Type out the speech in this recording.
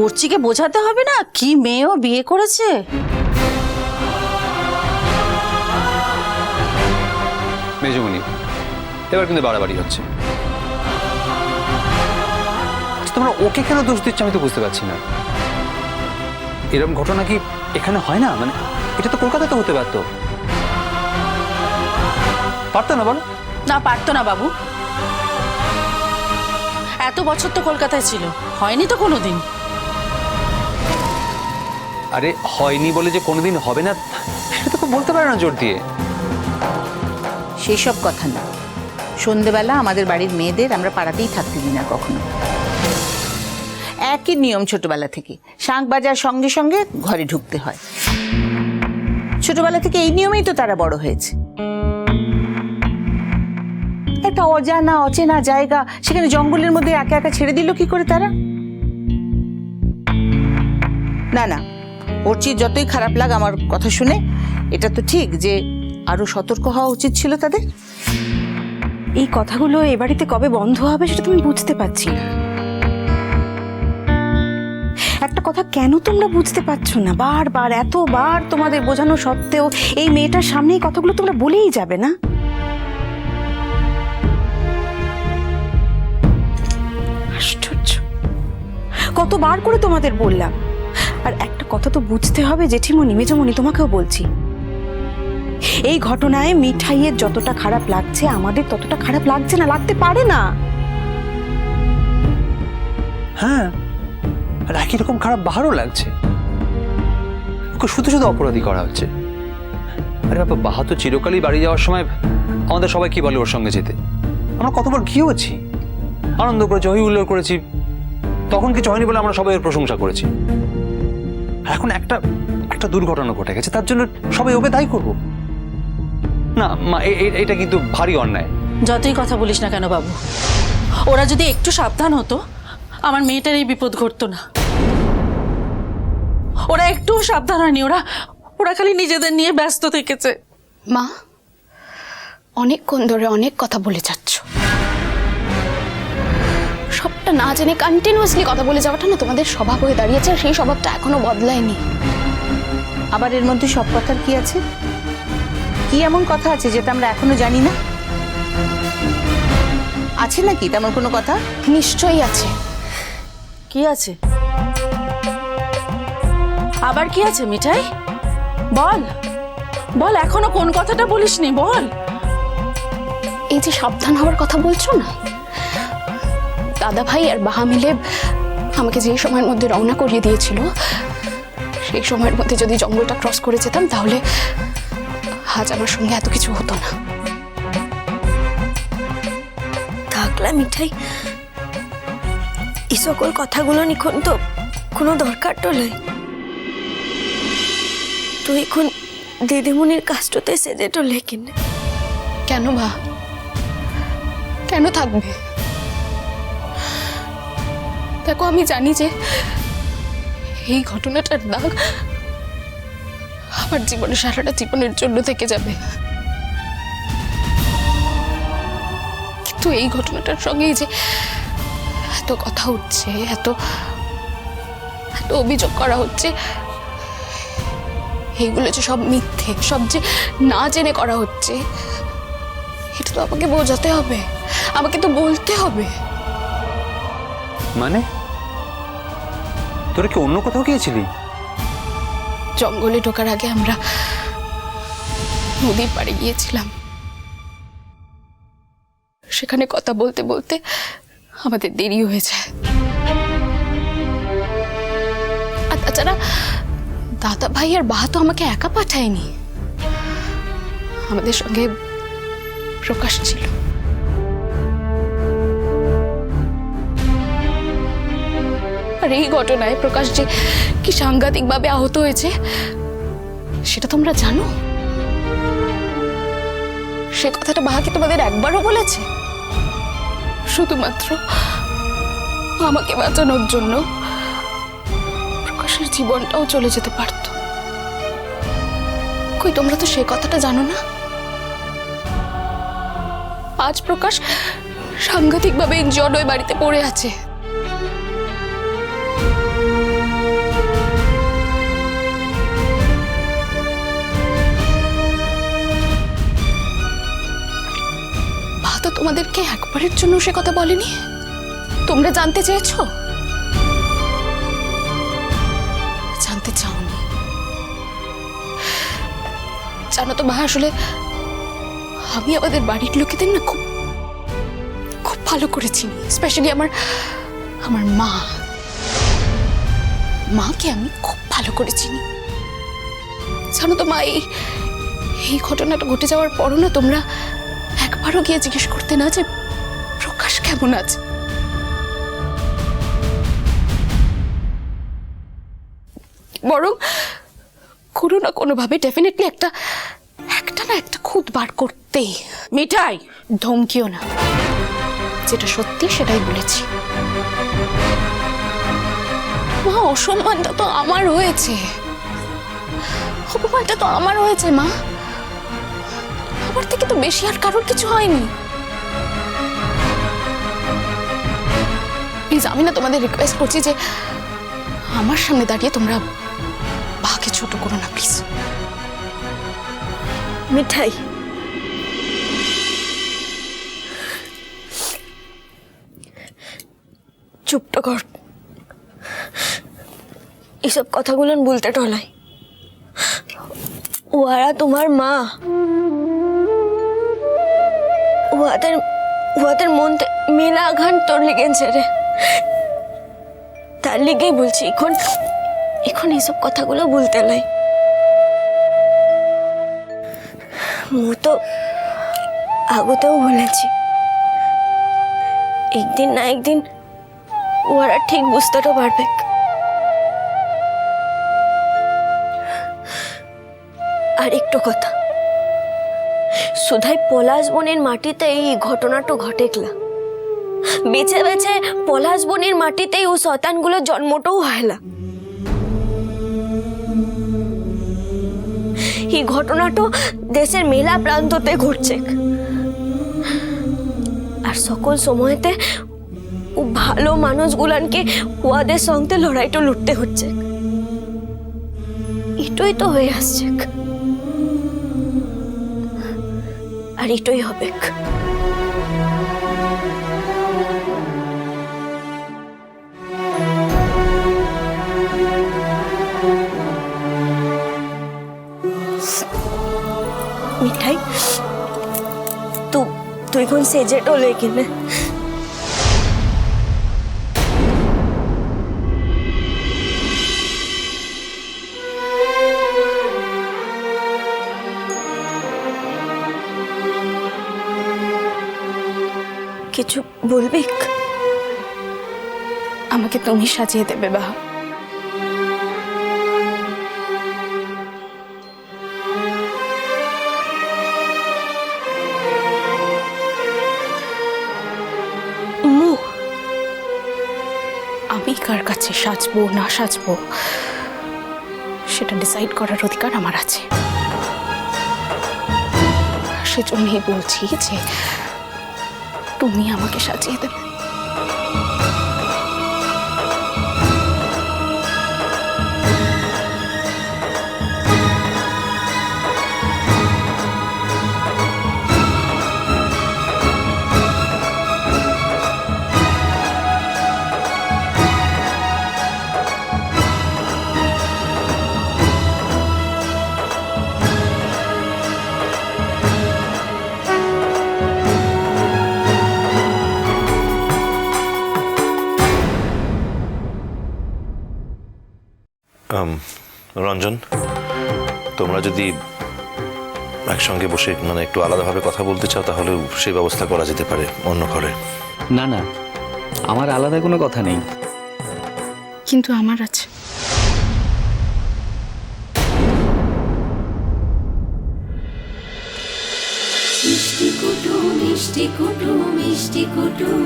পড়চিকে বোঝাতে হবে না কি মেয়েও বিয়ে করেছে। মেজমণি এবার কিন্তু বাড়াবাড়ি হচ্ছে। তোমরা ওকে কেন দোষ দিচ্ছ আমি তো বুঝতে পারছি না। এরকম ঘটনা কি এখানে হয় না? মানে এটা তো কলকাতাতে হতে পারতো। পারতো না বলো? না পারতো না বাবু, এত বছর তো কলকাতায় ছিল, হয়নি তো কোনোদিন। আরে হয়নি বলে যে কোনোদিন হবে না সেটা তো বলতে পারে না জোর দিয়ে। সেই সব কথা না, সন্ধেবেলা আমাদের বাড়ির মেয়েদের আমরা পাড়াতেই থাকতে দিই না কখনো। একই নিয়ম ছোটবেলা থেকে, শাঁখ বাজার সঙ্গে সঙ্গে ঘরে ঢুকতে হয়। ছোটবেলা থেকে এই নিয়মেই তো তারা বড় হয়েছে। একটা অজানা অচেনা জায়গা, সেখানে জঙ্গলের মধ্যে একা একা ছেড়ে দিল কি করে তারা? না না, পড়চির যতই খারাপ লাগ আমার কথা শুনে, এটা তো ঠিক যে আরো সতর্ক হওয়া উচিত ছিল তাদের। এই কথাগুলো এ বাড়িতে কবে বন্ধ হবে সেটা তুমি বুঝতে পারছি না। একটা কথা কেন তোমরা বুঝতে পারছো না? বারবার এতবার তোমাদের বোঝানো সত্ত্বেও এই মেয়েটার সামনে এই কথাগুলো তোমরা বলেই যাবে না? আশ্চর্য, কতবার করে তোমাদের বললাম। আর একটা কথা তো বুঝতে হবে জেঠিমণি, মেজমণি, তোমাকেও বলছি, এই ঘটনায় মিঠাইয়ের যতটা খারাপ লাগছে আমাদের ততটা খারাপ লাগছে না, লাগতে পারে না। হ্যাঁ, আর একই রকম খারাপ বাহারও লাগছে। ওকে শুধু শুধু অপরাধী করা হচ্ছে। আরে বাবা, বাহা তো চিরকালই বাড়ি যাওয়ার সময় আমাদের সবাই কি বলে ওর সঙ্গে যেতে। আমরা কতবার গিয়েওছি, আনন্দ করেছি, হই হুল্লোড় করেছি। তখন কিছু হয়নি বলে আমরা সবাই ওর প্রশংসা করেছি। এখন একটা দুর্ঘটনা ঘটে গেছে, তার জন্য সবাই ওকে দায়ী করবো না? মা, এটা কিন্তু ভারী অন্যায়। যতই কথা বলিস না কেন বাবু, ওরা যদি একটু সাবধান হতো আমার মেয়েটার এই বিপদ ঘটতো না। ওরা একটু সাবধান হয়নি, ওরা খালি নিজেদের নিয়ে ব্যস্ত থেকেছে। মা, অনেকক্ষণ ধরে অনেক কথা বলে যাচ্ছ, সবটা না জেনে কন্টিনিউয়াসলি কথা বলে যাওয়াটা না তোমাদের স্বভাব হয়ে দাঁড়িয়েছে, আর সেই স্বভাবটা এখনো বদলায়নি। আবার এর মধ্যে সব কথার কি আছে? কি এমন কথা আছে যেটা আমরা এখনো জানি না? আছে নাকি তেমন কোনো কথা? নিশ্চয়ই আছে। কি আছে? আবার কি আছে মিঠাই? বল বল, এখনো কোন কথাটা বলিসনি, বল। এই যে সাবধান হওয়ার কথা বলছো না, দাদা ভাই আর বাহা মিলে আমাকে যে সময়ের মধ্যে রওনা করিয়ে দিয়েছিল, সেই সময়ের মধ্যে যদি জঙ্গলটা ক্রস করে যেতাম তাহলে আজ আমার সঙ্গে এত কিছু হতো না। থাকলা মিঠাই, এই সকল কথাগুলো নিখন তো কোনো দরকার তো নয়। তুই এখন দিদিমণির কাজটাতে সেজে তো লেকিন কেন মা, কেন থাকবে? দেখো, আমি জানি যে এই ঘটনাটার দাগ আমার জীবনে সারাটা জীবনের জন্য থেকে যাবে, কিন্তু এই ঘটনাটার সঙ্গেই যে এত কথা উঠছে, এত অভিযোগ করা হচ্ছে, এইগুলো যে সব মিথ্যে, সব যে না জেনে করা হচ্ছে, এটা তো আমাকে বোঝাতে হবে, আমাকে তো বলতে হবে। মানে তোরা কি অন্য কোথাও গিয়েছিলি? জঙ্গলে ঢোকার আগে আমরা নদীর পাড়ে গিয়েছিলাম। সেখানে কথা বলতে বলতে আমাদের দেরি হয়ে যায়। আর তাছাড়া দাদা ভাই আর বাহা তো আমাকে একা পাঠায়নি, আমাদের সঙ্গে প্রকাশ ছিল। আর এই ঘটনায় প্রকাশ যে কি সাংঘাতিকভাবে আহত হয়েছে সেটা তোমরা জানো? সে কথাটা বাহা কি তোমাদের একবারও বলেছে? শুধুমাত্র আমাকে বাঁচানোর জন্য প্রকাশের জীবনটাও চলে যেতে পারত। কই, তোমরা তো সে কথাটা জানো না। আজ প্রকাশ সাংঘাতিকভাবে ইনজিওর্ড হয়ে বাড়িতে পড়ে আছে। তোমাদেরকে একবারের জন্য সে কথা বলেনি? তোমরা জানতে চেয়েছো? জানতে চাওনি। জানো তো মা, আসলে আমি আমাদের বাড়ির লোকেদের না খুব খুব ভালো করে চিনি। স্পেশালি আমার মাকে আমি খুব ভালো করে চিনি। জানো তো মা, এই ঘটনাটা ঘটে যাওয়ার পরও না তোমরা একবারও গিয়ে জিজ্ঞেস করতে না যে প্রকাশ কেমন আছে। বরং কোনো না কোনোভাবে ডেফিনেটলি একটা খুঁত বার করতেই। মিঠাই, ধমকিও না, যেটা সত্যি সেটাই বলেছি। মা, অসম্মানটা তো আমার হয়েছে, অপমানটা তো আমার হয়েছে মা। আমার থেকে তো বেশি আর কারোর কিছু হয়নি। প্লিজ, আমি না তোমাদের রিকোয়েস্ট করছি যে আমার সামনে দাঁড়িয়ে তোমরা বাকে ছোট করো না প্লিজ। মিঠাই, চুপটা কর। এসব কথাগুলো বলতে টলাই। ওরা তোমার মা, ওদের মন মেলা আঘাত তোর লেগেছে রে। তার লিগেই বলছি এখন এইসব কথাগুলো বলতে নাই। মু তো আগতেও বলেছি, একদিন না একদিন ওরা ঠিক বুঝতে তো পারবে। আর একটু কথা, সুধাই পলাশ বনের মাটিতে এই ঘটনাটা ঘটেকলা। বেছে বেছে পলাশ বনের মাটিতেই ও শতানগুলোর জন্মটাও হয়লা। এই ঘটনাটা দেশের মেলা প্রান্ততে ঘটছে, আর সকল সময়তে ও ভালো মানুষগুলানকে ওদের সঙ্গে লড়াইটা লড়তে হচ্ছে। এটাই তো হয়ে আসছে, আর এটাই হবে। মিঠাই, তুই কোন সেজেটো লেগে না? কিছু বলবি? আমাকে তুমি সাজিয়ে দেবে বাহা। আমি কার কাছে সাজবো না সাজবো সেটা ডিসাইড করার অধিকার আমার আছে। সেজন্যই বলছি যে তুমি আমাকে সাজিয়ে দেবে। রঞ্জন, তোমরা যদি একসঙ্গে বসে মানে একটু আলাদাভাবে কথা বলতে চাও তাহলে সেই ব্যবস্থা করা যেতে পারে অন্য ঘরে। না না, আমার আলাদা কোনো কথা নেই। কিন্তু আমার আছে। মিষ্টি কুটুম মিষ্টি কুটুম মিষ্টি কুটুম।